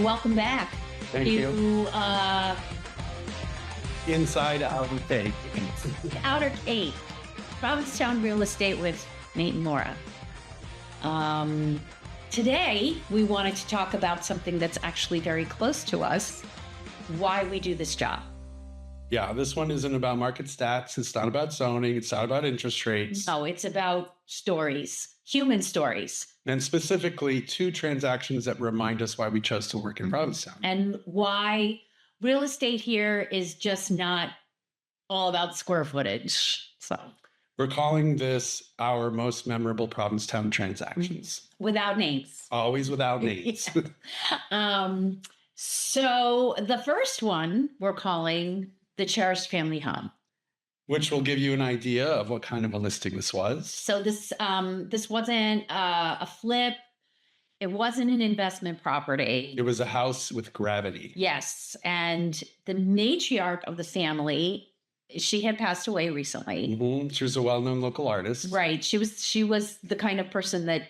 welcome back Thank you. to Inside Outer Take. Outer Cape, Provincetown Real Estate with Nate and Laura. Today, we wanted to talk about something that's actually very close to us, why we do this job. Yeah, this one isn't about market stats. It's not about zoning. It's not about interest rates. No, it's about stories, human stories, And specifically, two transactions that remind us why we chose to work in Provincetown. and why real estate here is just not all about square footage. So, We're calling this our most memorable Provincetown transactions. without names. Always without names. So the first one we're calling the Cherished Family Home. Which will give you an idea of what kind of a listing this was. So this wasn't a flip. It wasn't an investment property. It was a house with gravity. Yes, and the matriarch of the family, she had passed away recently. Mhm. She was a well-known local artist. Right. She was the kind of person that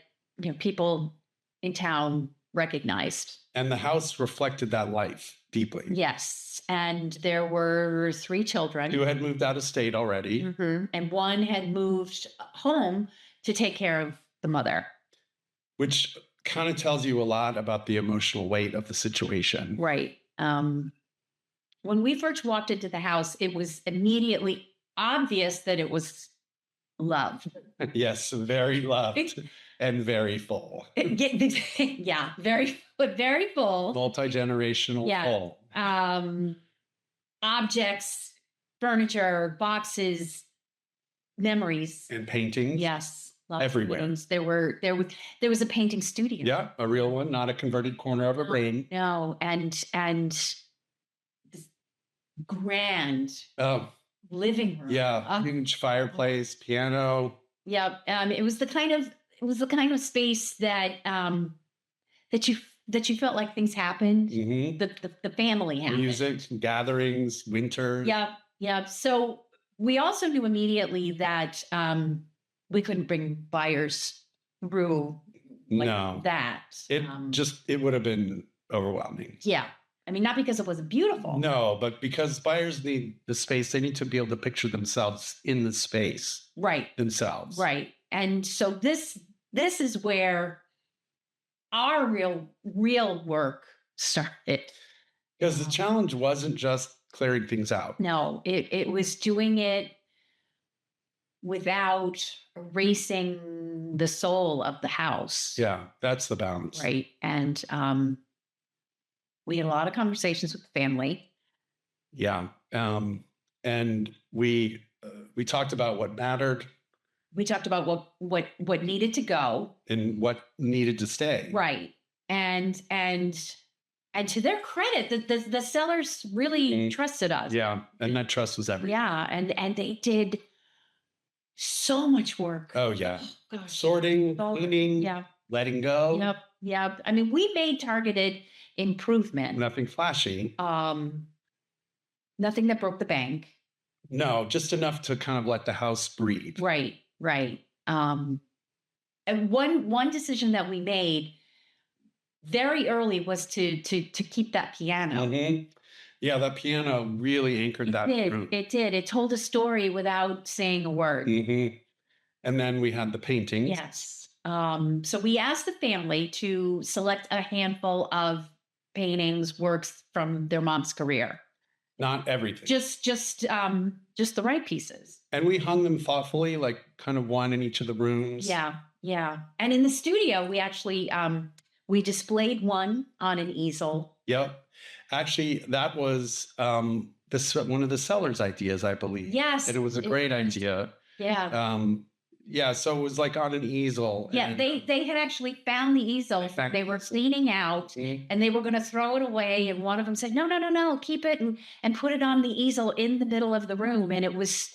people in town recognized. And the house reflected that life deeply. Yes, and there were 3 children. Two had moved out of state already. Mhm. And one had moved home to take care of the mother. Which kind of tells you a lot about the emotional weight of the situation. Right. When we first walked into the house, it was immediately obvious that it was love. Yes, very loved and very full. Yeah, very full. Multi-generational Yeah. full. Objects, furniture, boxes, memories. And paintings. Yes. Lots of Everywhere. items. There was a painting studio. Yeah, a real one, not a converted corner of a brain. No, and this grand Oh, living room. yeah, huge fireplace, piano. Yeah. It was the kind of space that that you felt like things happened. Mhm. The family happened. Music, gatherings, winter. Yeah. Yeah. So we also knew immediately that we couldn't bring buyers through like No, that. it would have been overwhelming. Yeah. I mean, not because it wasn't beautiful. No, but because buyers need the space, they need to be able to picture themselves in the space Right. themselves. Right. And so this is where our real work started. Because the challenge wasn't just clearing things out. No, it was doing it without erasing the soul of the house. Yeah, that's the balance. Right. And we had a lot of conversations with the family. Yeah. And we talked about what mattered We talked about what needed to go. and what needed to stay. Right. And to their credit, the sellers really trusted us. Yeah. And that trust was everything. Yeah. And they did so much work. Oh, yeah. Gosh. Sorting, So- cleaning, Yeah. letting go. Yep. Yep. I mean, we made targeted improvement. Nothing flashy. Nothing that broke the bank. No, just enough to kind of let the house breathe. Right. Right. And one decision that we made very early was to keep that piano. Mhm. Yeah, that piano really anchored that room. It did. It told a story without saying a word. Mhm. And then we had the paintings. Yes. So we asked the family to select a handful of paintings, works from their mom's career. Not everything. Just the right pieces. And we hung them thoughtfully, like kind of one in each of the rooms. Yeah. Yeah. And in the studio, we actually we displayed one on an easel. Yep. Actually, that was one of the seller's ideas, I believe. Yes. And it was a great idea. Yeah. Yeah, so it was like on an easel. Yeah, and- they had actually found the easel. found They the were easel. cleaning out Mhm. and they were going to throw it away. And one of them said, no, keep it and put it on the easel in the middle of the room. And it was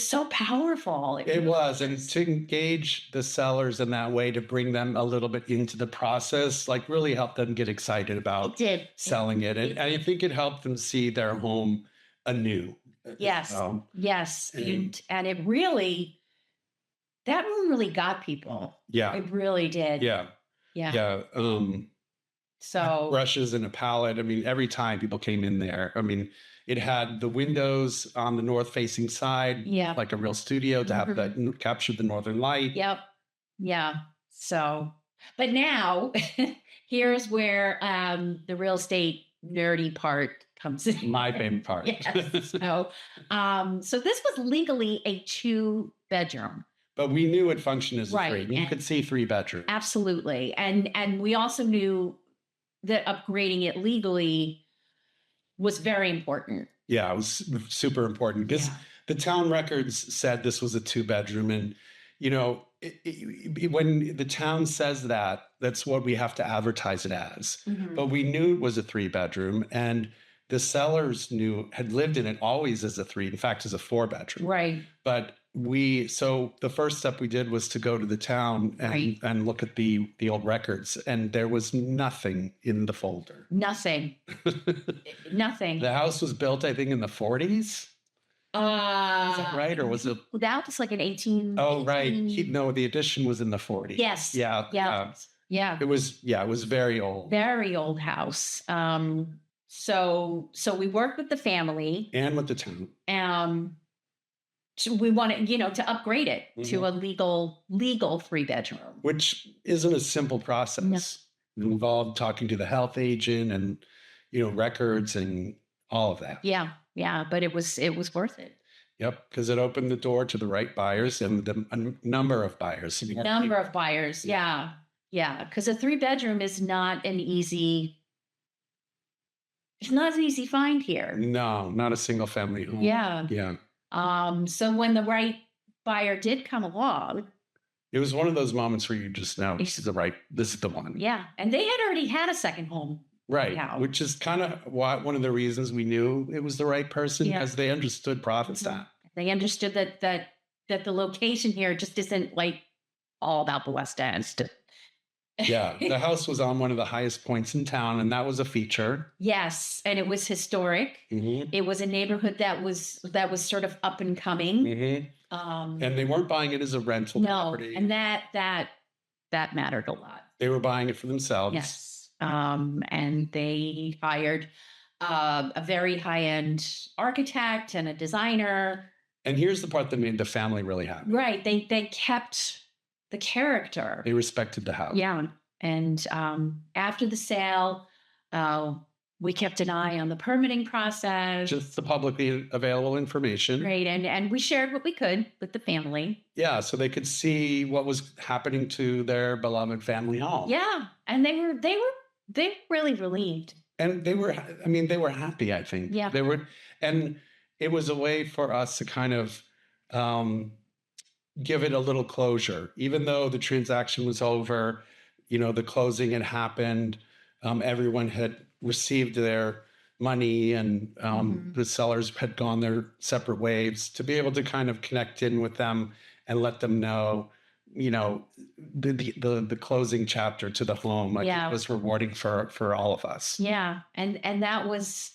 so powerful. It was, and to engage the sellers in that way, to bring them a little bit into the process, like really help them get excited about It did. selling it. And I think it helped them see their home anew. Yes. Yes. And- And it really, that room really got people. Yeah. It really did. Yeah. Yeah. Yeah. So brushes and a palette. I mean, every time people came in there, I mean, it had the windows on the north facing side, yeah. like a real studio to have that capture the northern light. Yep. Yeah. So, but now here's where the real estate nerdy part comes in. My favorite part. Yes. So this was legally a 2 bedroom. But we knew it functioned as a Right. three. You could see 3 bedrooms. Absolutely. And we also knew that upgrading it legally was very important. Yeah, it was super important because Yeah. the town records said this was a 2 bedroom. And, you know, when the town says that, that's what we have to advertise it as. Mhm. But we knew it was a 3 bedroom. And the sellers had lived in it always as a three, in fact, as a 4 bedroom. Right. But so the first step we did was to go to the town Right. and look at the old records, and there was nothing in the folder. Nothing. Nothing. The house was built, I think, in the 40s. Is that right? Or was it? That was like an 18. Oh, right. 18 No, the addition was in the 40s. Yes. Yeah. Yeah. Yeah. It was very old. Very old house. So we worked with the family. And with the town. We wanted, to upgrade it to a legal 3 bedroom. Which isn't a simple process. No. It involved talking to the health agent and, records and all of that. Yeah. Yeah. But it was worth it. Yep. Because it opened the door to the right buyers and a number of buyers. Number of buyers. Yeah. Yeah. Because a 3 bedroom is not an easy. It's not an easy find here. No, not a single family home. Yeah. Yeah. So when the right buyer did come along, it was one of those moments where you just know this is the one. Yeah. And they had already had a second home. Right. Now. Which is kind of one of the reasons we knew it was the right person, because they understood Provincetown. They understood that the location here just isn't like all about the West End. Yeah. The house was on one of the highest points in town, and that was a feature. Yes. And it was historic. Mm-hmm. It was a neighborhood that was sort of up and coming. Mm-hmm. And they weren't buying it as a rental property. And that mattered a lot. They were buying it for themselves. Yes. And they hired a very high-end architect and a designer. And here's the part that made the family really happy. Right. They kept the character. They respected the house. Yeah. And after the sale, we kept an eye on the permitting process. Just the publicly available information. Right. And we shared what we could with the family. Yeah. So they could see what was happening to their beloved family home. Yeah. And they were really relieved. And they were happy, I think. Yeah. And it was a way for us to kind of give it a little closure, even though the transaction was over, the closing had happened. Everyone had received their money, and the sellers had gone their separate ways. To be able to kind of connect in with them and let them know, the closing chapter to the home, I think was rewarding for all of us. Yeah. And that was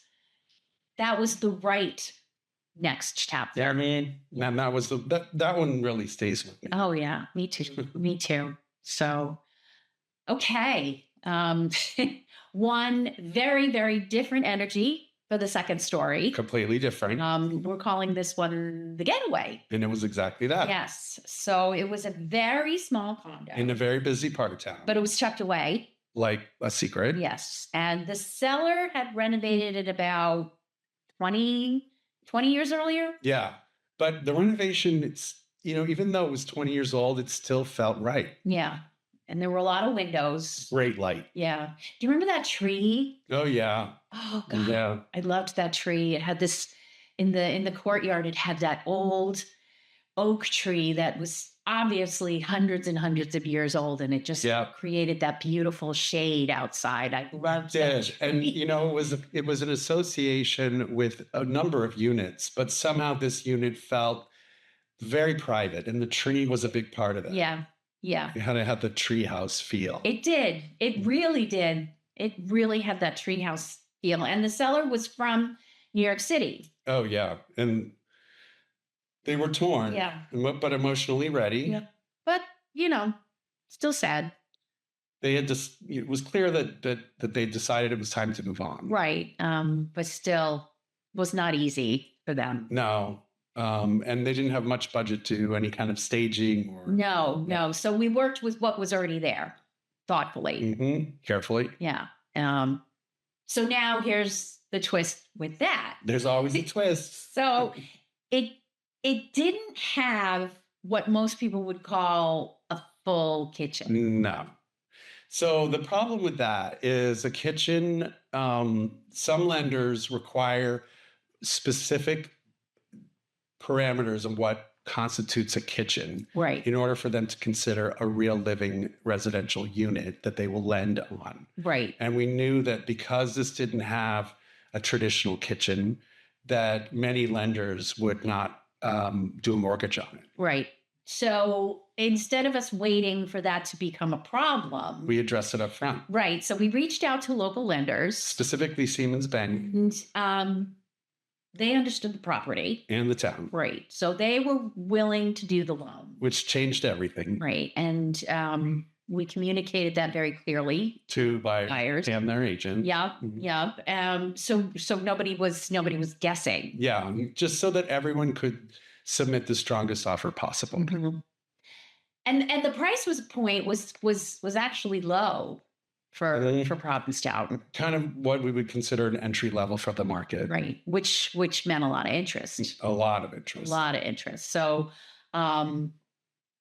the right next chapter. Yeah, I mean, and that was that one really stays with me. Oh yeah, me too. Me too. So, okay. One very, very different energy for the second story. Completely different. We're calling this one The Getaway. And it was exactly that. Yes. So it was a very small condo. In a very busy part of town. But it was tucked away. Like a secret. Yes. And the seller had renovated it about 20 years earlier. Yeah. But the renovation, it's, even though it was 20 years old, it still felt right. Yeah. And there were a lot of windows. Great light. Yeah. Do you remember that tree? Oh, yeah. Oh, God. Yeah. I loved that tree. It had this, in the courtyard, it had that old oak tree that was obviously hundreds and hundreds of years old. And it just created that beautiful shade outside. I loved it. And, it was an association with a number of units, but somehow this unit felt very private, and the tree was a big part of it. Yeah. Yeah. It had the treehouse feel. It did. It really did. It really had that treehouse feel. And the seller was from New York City. Oh, yeah. And they were torn. Yeah. But emotionally ready. Yeah. But, still sad. they had just, it was clear that they decided it was time to move on. Right. But still was not easy for them. No. And they didn't have much budget to do any kind of staging or No. So we worked with what was already there thoughtfully. Carefully. Yeah. So now here's the twist with that. There's always a twist. So it didn't have what most people would call a full kitchen. No. So the problem with that is a kitchen, some lenders require specific parameters of what constitutes a kitchen Right. in order for them to consider a real living residential unit that they will lend on. Right. And we knew that because this didn't have a traditional kitchen, that many lenders would not do a mortgage on it. Right. So instead of us waiting for that to become a problem, We addressed it up front, right. So we reached out to local lenders, specifically Siemens Bank and they understood the property. and the town, Right. So they were willing to do the loan. which changed everything Right. And we communicated that very clearly. to by Buyers. and their agent. Yep. Yep. So nobody was guessing. Yeah, just so that everyone could submit the strongest offer possible. Mhm. And the price was actually low for Provincetown, Kind of what we would consider an entry level for the market. right? Which meant a lot of interest, A lot of interest. a lot of interest. So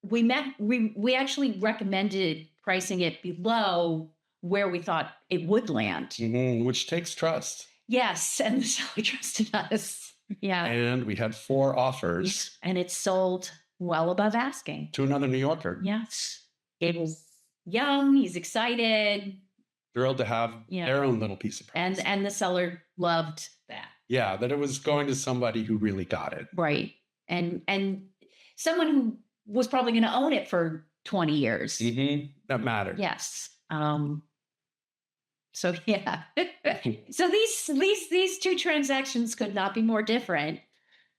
we actually recommended pricing it below where we thought it would land. Mhm, which takes trust. Yes, and the seller trusted us. Yeah, And we had 4 offers and it sold well above asking. to another New Yorker. Yes, it was young. He's excited. Thrilled to have Yeah. their own little piece of price. And the seller loved that. Yeah, that it was going to somebody who really got it. Right. And someone who was probably going to own it for 20 years. That mattered. Yes. So yeah. So these two transactions could not be more different.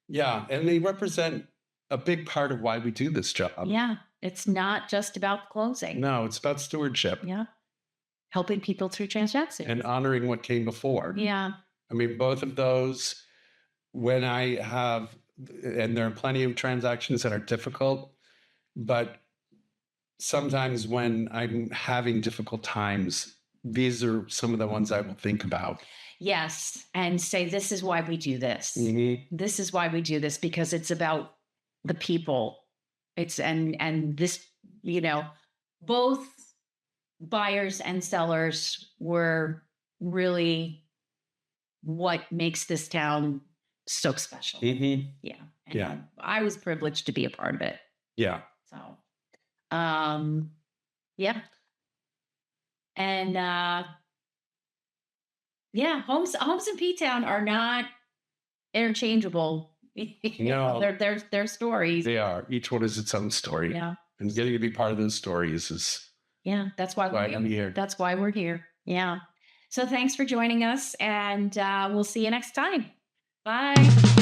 Yeah, and they represent a big part of why we do this job. Yeah. It's not just about closing. No, it's about stewardship Yeah. Helping people through transactions. and honoring what came before. Yeah. I mean, both of those, when I have, and there are plenty of transactions that are difficult, but sometimes when I'm having difficult times, these are some of the ones I will think about. Yes. And say, this is why we do this. This is why we do this, because it's about the people. It's and this, both buyers and sellers were really what makes this town so special. Yeah. And Yeah. I was privileged to be a part of it. Yeah. So, yeah. And, yeah, homes in P-Town are not interchangeable. No. They're stories. They are. Each one is its own story. Yeah. And getting to be part of those stories is Yeah. That's why why I'm here. That's why we're here. Yeah. So thanks for joining us, and we'll see you next time. Bye.